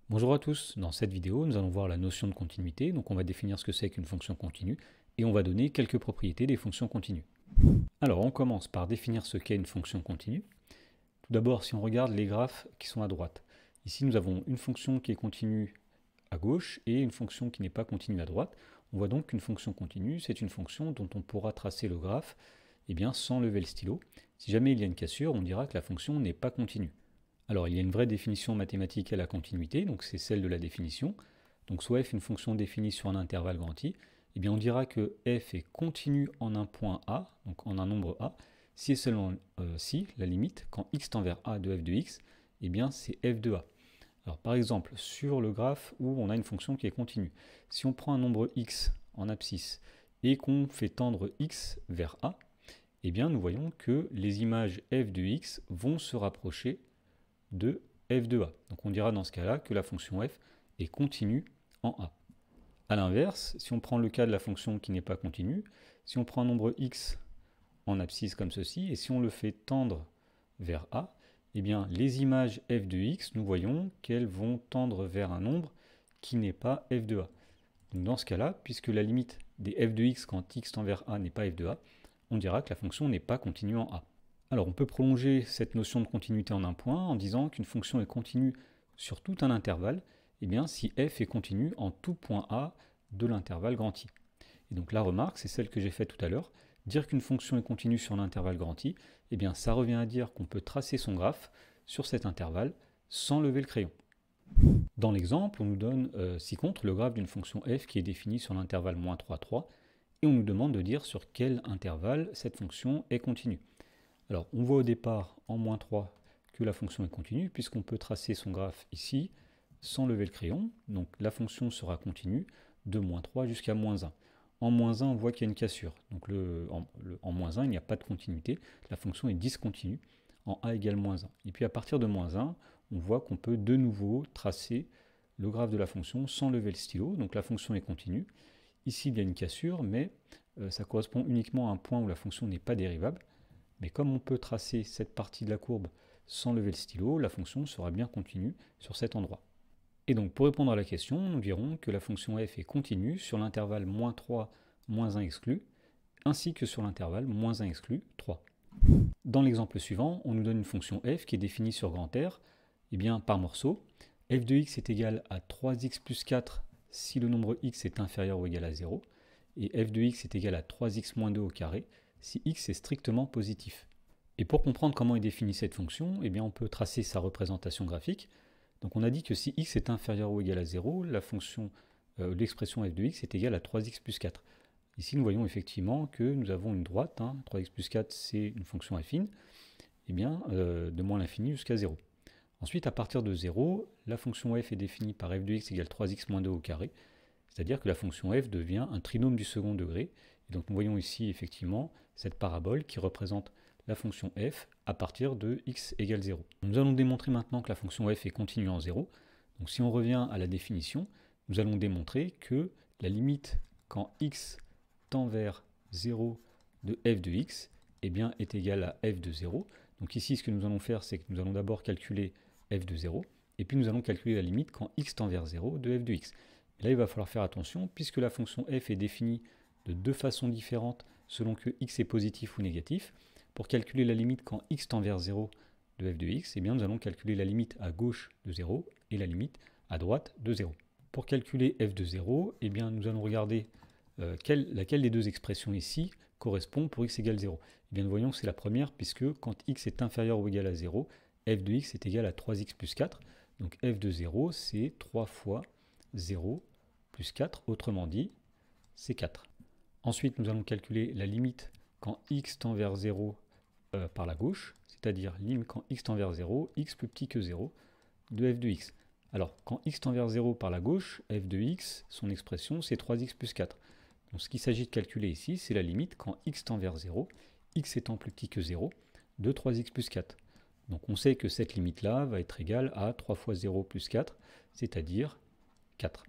Bonjour à tous, dans cette vidéo nous allons voir la notion de continuité, donc on va définir ce que c'est qu'une fonction continue et on va donner quelques propriétés des fonctions continues. Alors on commence par définir ce qu'est une fonction continue. Tout d'abord si on regarde les graphes qui sont à droite, ici nous avons une fonction qui est continue à gauche et une fonction qui n'est pas continue à droite. On voit donc qu'une fonction continue c'est une fonction dont on pourra tracer le graphe sans lever le stylo. Si jamais il y a une cassure, on dira que la fonction n'est pas continue. Alors, il y a une vraie définition mathématique à la continuité, donc c'est celle de la définition. Donc, soit f est une fonction définie sur un intervalle grand I, on dira que f est continue en un point A, donc en un nombre A, si et seulement si, la limite, quand x tend vers A de f de x, c'est f de A. Alors, par exemple, sur le graphe où on a une fonction qui est continue, si on prend un nombre x en abscisse et qu'on fait tendre x vers A, nous voyons que les images f de x vont se rapprocher de f de a. Donc on dira dans ce cas-là que la fonction f est continue en a. A l'inverse, si on prend le cas de la fonction qui n'est pas continue, si on prend un nombre x en abscisse comme ceci, et si on le fait tendre vers a, les images f de x, nous voyons qu'elles vont tendre vers un nombre qui n'est pas f de a. Donc dans ce cas-là, puisque la limite des f de x quand x tend vers a n'est pas f de a, on dira que la fonction n'est pas continue en a. Alors on peut prolonger cette notion de continuité en un point en disant qu'une fonction est continue sur tout un intervalle, si f est continue en tout point A de l'intervalle grand I. Et donc la remarque, c'est celle que j'ai faite tout à l'heure, dire qu'une fonction est continue sur l'intervalle grand I, ça revient à dire qu'on peut tracer son graphe sur cet intervalle sans lever le crayon. Dans l'exemple, on nous donne ci-contre le graphe d'une fonction f qui est définie sur l'intervalle -3, 3, et on nous demande de dire sur quel intervalle cette fonction est continue. Alors, on voit au départ, en -3, que la fonction est continue, puisqu'on peut tracer son graphe ici, sans lever le crayon. Donc, la fonction sera continue de -3 jusqu'à -1. En -1, on voit qu'il y a une cassure. Donc, en -1, il n'y a pas de continuité. La fonction est discontinue en a égale -1. Et puis, à partir de -1, on voit qu'on peut de nouveau tracer le graphe de la fonction sans lever le stylo. Donc, la fonction est continue. Ici, il y a une cassure, mais ça correspond uniquement à un point où la fonction n'est pas dérivable. Mais comme on peut tracer cette partie de la courbe sans lever le stylo, la fonction sera bien continue sur cet endroit. Et donc pour répondre à la question, nous dirons que la fonction f est continue sur l'intervalle -3, -1 exclu, ainsi que sur l'intervalle -1 exclu 3. Dans l'exemple suivant, on nous donne une fonction f qui est définie sur grand R, par morceau. F de x est égal à 3x plus 4 si le nombre x est inférieur ou égal à 0, et f de x est égal à 3x moins 2 au carré si x est strictement positif. Et pour comprendre comment est définie cette fonction, on peut tracer sa représentation graphique. Donc on a dit que si x est inférieur ou égal à 0, l'expression f de x est égale à 3x plus 4. Ici nous voyons effectivement que nous avons une droite, 3x plus 4 c'est une fonction affine, de moins l'infini jusqu'à 0. Ensuite à partir de 0, la fonction f est définie par f de x égale 3x moins 2 au carré, c'est-à-dire que la fonction f devient un trinôme du second degré. Et donc nous voyons ici effectivement cette parabole qui représente la fonction f à partir de x égale 0. Nous allons démontrer maintenant que la fonction f est continue en 0. Donc si on revient à la définition, nous allons démontrer que la limite quand x tend vers 0 de f de x est égale à f de 0. Donc ici ce que nous allons faire, c'est que nous allons d'abord calculer f de 0, et puis nous allons calculer la limite quand x tend vers 0 de f de x. Et là il va falloir faire attention, puisque la fonction f est définie de deux façons différentes selon que x est positif ou négatif. Pour calculer la limite quand x tend vers 0 de f de x, nous allons calculer la limite à gauche de 0 et la limite à droite de 0. Pour calculer f de 0, nous allons regarder laquelle des deux expressions ici correspond pour x égale 0. Nous voyons que c'est la première, puisque quand x est inférieur ou égal à 0, f de x est égal à 3x plus 4. Donc f de 0, c'est 3 fois 0 plus 4, autrement dit, c'est 4. Ensuite, nous allons calculer la limite quand x tend vers 0 par la gauche, c'est-à-dire limite quand x tend vers 0, x plus petit que 0, de f de x. Alors, quand x tend vers 0 par la gauche, f de x, son expression, c'est 3x plus 4. Donc, ce qu'il s'agit de calculer ici, c'est la limite quand x tend vers 0, x étant plus petit que 0, de 3x plus 4. Donc, on sait que cette limite-là va être égale à 3 fois 0 plus 4, c'est-à-dire 4.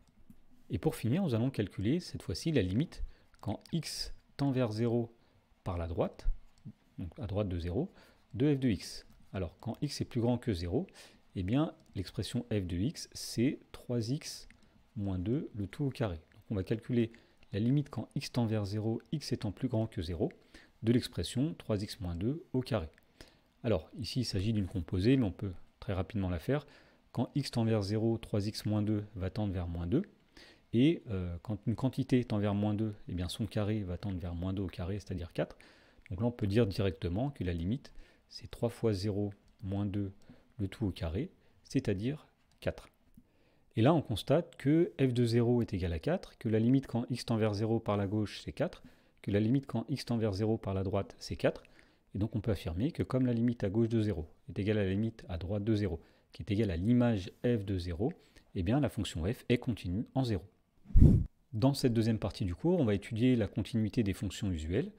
Et pour finir, nous allons calculer cette fois-ci la limite quand x tend vers 0 par la droite, donc à droite de 0, de f de x. Alors quand x est plus grand que 0, eh bien l'expression f de x, c'est 3x moins 2, le tout au carré. Donc on va calculer la limite quand x tend vers 0, x étant plus grand que 0, de l'expression 3x moins 2 au carré. Alors ici il s'agit d'une composée, mais on peut très rapidement la faire. Quand x tend vers 0, 3x moins 2 va tendre vers moins 2. Et quand une quantité tend vers moins 2, eh bien son carré va tendre vers moins 2 au carré, c'est-à-dire 4. Donc là on peut dire directement que la limite c'est 3 fois 0 moins 2 le tout au carré, c'est-à-dire 4. Et là on constate que f de 0 est égal à 4, que la limite quand x tend vers 0 par la gauche c'est 4, que la limite quand x tend vers 0 par la droite c'est 4. Et donc on peut affirmer que comme la limite à gauche de 0 est égale à la limite à droite de 0, qui est égale à l'image f de 0, eh bien la fonction f est continue en 0. Dans cette deuxième partie du cours, on va étudier la continuité des fonctions usuelles.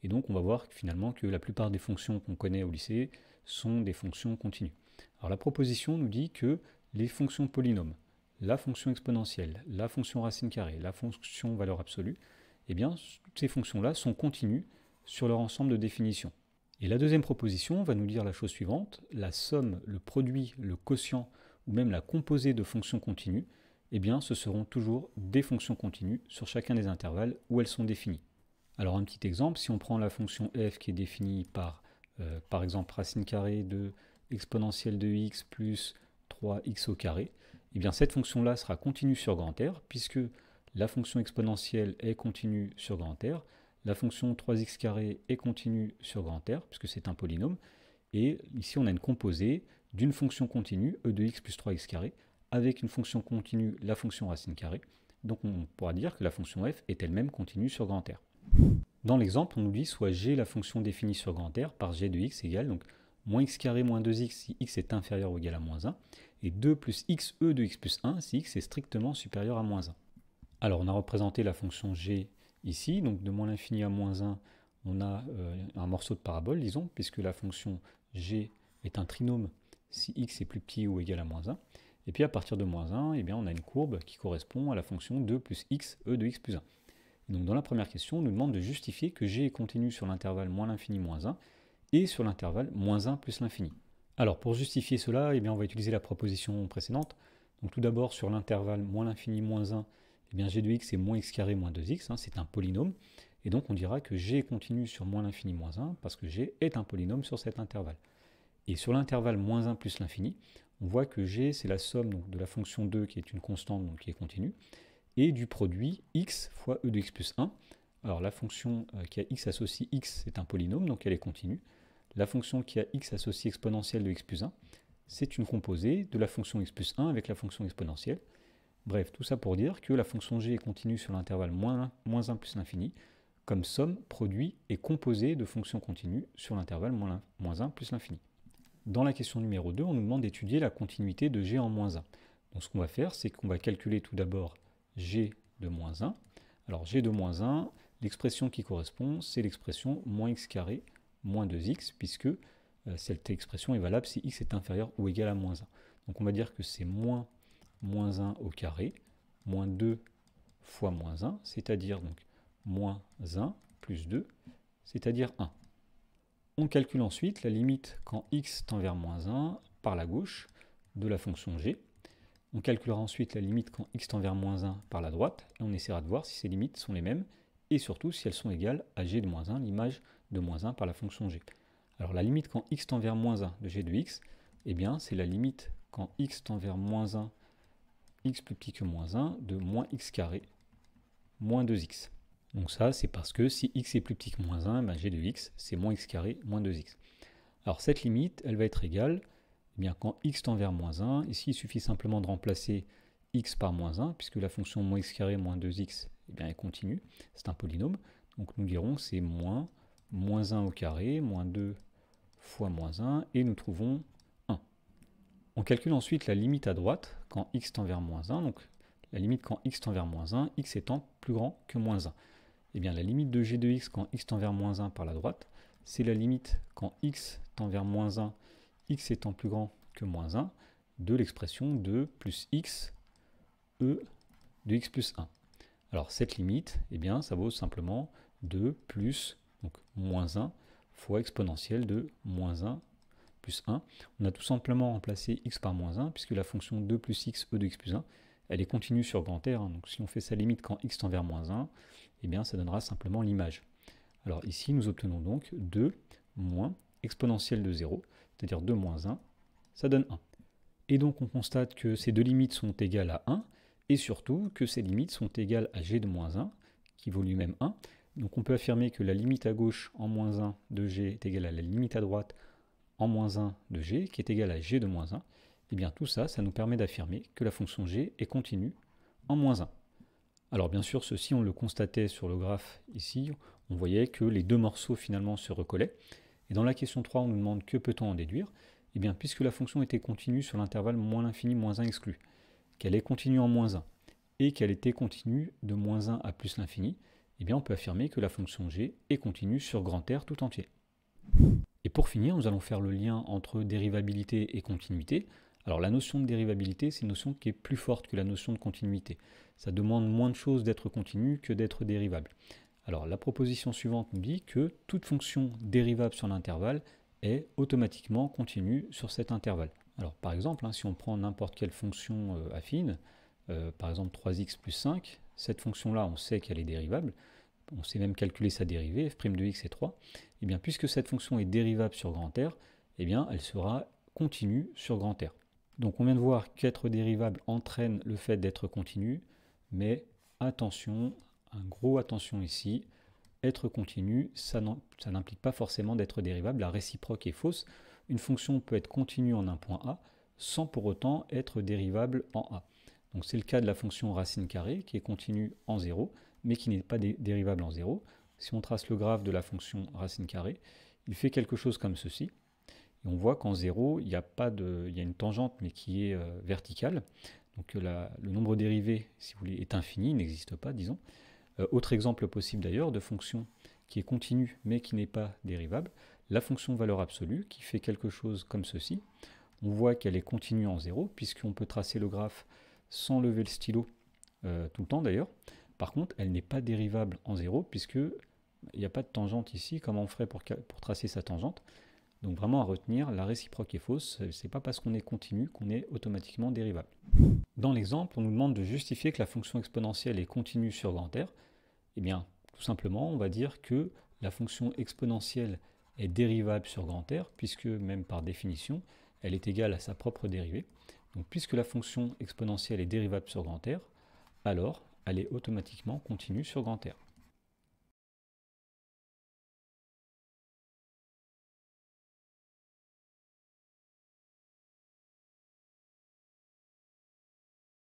Et donc on va voir finalement que la plupart des fonctions qu'on connaît au lycée sont des fonctions continues. Alors la proposition nous dit que les fonctions polynômes, la fonction exponentielle, la fonction racine carrée, la fonction valeur absolue, eh bien toutes ces fonctions-là sont continues sur leur ensemble de définitions. Et la deuxième proposition va nous dire la chose suivante: la somme, le produit, le quotient ou même la composée de fonctions continues, eh bien ce seront toujours des fonctions continues sur chacun des intervalles où elles sont définies. Alors un petit exemple, si on prend la fonction f qui est définie par exemple racine carrée de exponentielle de x plus 3x au carré, eh bien cette fonction-là sera continue sur grand R, puisque la fonction exponentielle est continue sur grand R, la fonction 3x carré est continue sur grand R, puisque c'est un polynôme, et ici on a une composée d'une fonction continue, e de x plus 3x carré, avec une fonction continue, la fonction racine carrée. Donc on pourra dire que la fonction f est elle-même continue sur grand R. Dans l'exemple, on nous dit soit g la fonction définie sur grand R par g de x égale donc moins x carré moins 2x si x est inférieur ou égal à moins 1, et 2 plus x e de x plus 1 si x est strictement supérieur à moins 1. Alors on a représenté la fonction g ici, donc de moins l'infini à moins 1, on a un morceau de parabole, disons, puisque la fonction g est un trinôme si x est plus petit ou égal à moins 1. Et puis à partir de moins 1, eh bien, on a une courbe qui correspond à la fonction 2 plus x e de x plus 1. Et donc dans la première question, on nous demande de justifier que g est continu sur l'intervalle moins l'infini moins 1 et sur l'intervalle moins 1 plus l'infini. Alors pour justifier cela, eh bien, on va utiliser la proposition précédente. Donc tout d'abord sur l'intervalle moins l'infini moins 1, eh bien, g de x est moins x carré moins 2x, c'est un polynôme. Et donc on dira que g est continu sur moins l'infini moins 1 parce que g est un polynôme sur cet intervalle. Et sur l'intervalle moins 1 plus l'infini, on voit que g, c'est la somme donc, de la fonction 2 qui est une constante, donc qui est continue, et du produit x fois e de x plus 1. Alors la fonction qui a x associe x, c'est un polynôme, donc elle est continue. La fonction qui a x associe exponentielle de x plus 1, c'est une composée de la fonction x plus 1 avec la fonction exponentielle. Bref, tout ça pour dire que la fonction g est continue sur l'intervalle moins 1 plus l'infini, comme somme, produit et composée de fonctions continues sur l'intervalle moins 1 plus l'infini. Dans la question numéro 2, on nous demande d'étudier la continuité de g en moins 1. Donc ce qu'on va faire, c'est qu'on va calculer tout d'abord g de moins 1. Alors g de moins 1, l'expression qui correspond, c'est l'expression moins x carré moins 2x, puisque cette expression est valable si x est inférieur ou égal à moins 1. Donc on va dire que c'est moins 1 au carré, moins 2 fois moins 1, c'est-à-dire donc moins 1 plus 2, c'est-à-dire 1. On calcule ensuite la limite quand x tend vers moins 1 par la gauche de la fonction g. On calculera ensuite la limite quand x tend vers moins 1 par la droite, et on essaiera de voir si ces limites sont les mêmes, et surtout si elles sont égales à g de moins 1, l'image de moins 1 par la fonction g. Alors la limite quand x tend vers moins 1 de g de x, eh bien c'est la limite quand x tend vers moins 1, x plus petit que moins 1, de moins x carré moins 2x. Donc ça, c'est parce que si x est plus petit que moins 1, ben g de x, c'est moins x carré moins 2x. Alors cette limite, elle va être égale, eh bien, quand x tend vers moins 1, ici il suffit simplement de remplacer x par moins 1, puisque la fonction moins x carré moins 2x eh bien, est continue, c'est un polynôme. Donc nous dirons que c'est moins 1 au carré, moins 2 fois moins 1, et nous trouvons 1. On calcule ensuite la limite à droite quand x tend vers moins 1, donc la limite quand x tend vers moins 1, x étant plus grand que moins 1. Eh bien, la limite de g de x quand x tend vers moins 1 par la droite, c'est la limite quand x tend vers moins 1, x étant plus grand que moins 1, de l'expression 2 plus x e de x plus 1. Alors cette limite, eh bien, ça vaut simplement 2 plus donc moins 1 fois exponentielle de moins 1 plus 1, on a tout simplement remplacé x par moins 1, puisque la fonction 2 plus x, e de x plus 1, elle est continue sur grand R, hein. Donc si on fait sa limite quand x tend vers moins 1, eh bien ça donnera simplement l'image. Alors ici, nous obtenons donc 2 moins exponentielle de 0, c'est-à-dire 2 moins 1, ça donne 1. Et donc on constate que ces deux limites sont égales à 1, et surtout que ces limites sont égales à g de moins 1, qui vaut lui-même 1. Donc on peut affirmer que la limite à gauche en moins 1 de g est égale à la limite à droite en moins 1 de g, qui est égale à g de moins 1. Et bien tout ça, ça nous permet d'affirmer que la fonction g est continue en moins 1. Alors bien sûr, ceci on le constatait sur le graphe ici, on voyait que les deux morceaux finalement se recollaient. Et dans la question 3, on nous demande que peut-on en déduire. Eh bien, puisque la fonction était continue sur l'intervalle moins l'infini moins 1 exclu, qu'elle est continue en moins 1, et qu'elle était continue de moins 1 à plus l'infini, eh bien on peut affirmer que la fonction g est continue sur grand R tout entier. Et pour finir, nous allons faire le lien entre dérivabilité et continuité. Alors la notion de dérivabilité, c'est une notion qui est plus forte que la notion de continuité. Ça demande moins de choses d'être continue que d'être dérivable. Alors la proposition suivante nous dit que toute fonction dérivable sur l'intervalle est automatiquement continue sur cet intervalle. Alors par exemple, si on prend n'importe quelle fonction affine, par exemple 3x plus 5, cette fonction-là, on sait qu'elle est dérivable, on sait même calculer sa dérivée, f' de x est 3, et bien puisque cette fonction est dérivable sur grand R, eh bien elle sera continue sur grand R. Donc on vient de voir qu'être dérivable entraîne le fait d'être continu, mais attention, un gros attention ici, être continu, ça n'implique pas forcément d'être dérivable, la réciproque est fausse. Une fonction peut être continue en un point A sans pour autant être dérivable en A. Donc c'est le cas de la fonction racine carrée qui est continue en 0, mais qui n'est pas dérivable en 0. Si on trace le graphe de la fonction racine carrée, il fait quelque chose comme ceci. Et on voit qu'en 0, il y a une tangente, mais qui est verticale. Donc le nombre dérivé, si vous voulez, est infini, il n'existe pas, disons. Autre exemple possible d'ailleurs de fonction qui est continue, mais qui n'est pas dérivable, la fonction valeur absolue, qui fait quelque chose comme ceci. On voit qu'elle est continue en 0, puisqu'on peut tracer le graphe sans lever le stylo, tout le temps d'ailleurs. Par contre, elle n'est pas dérivable en 0, puisqu'il n'y a pas de tangente ici, comment on ferait pour tracer sa tangente. Donc vraiment à retenir, la réciproque est fausse, c'est pas parce qu'on est continu qu'on est automatiquement dérivable. Dans l'exemple, on nous demande de justifier que la fonction exponentielle est continue sur grand R. Eh bien, tout simplement, on va dire que la fonction exponentielle est dérivable sur grand R, puisque même par définition, elle est égale à sa propre dérivée. Donc puisque la fonction exponentielle est dérivable sur grand R, alors elle est automatiquement continue sur grand R.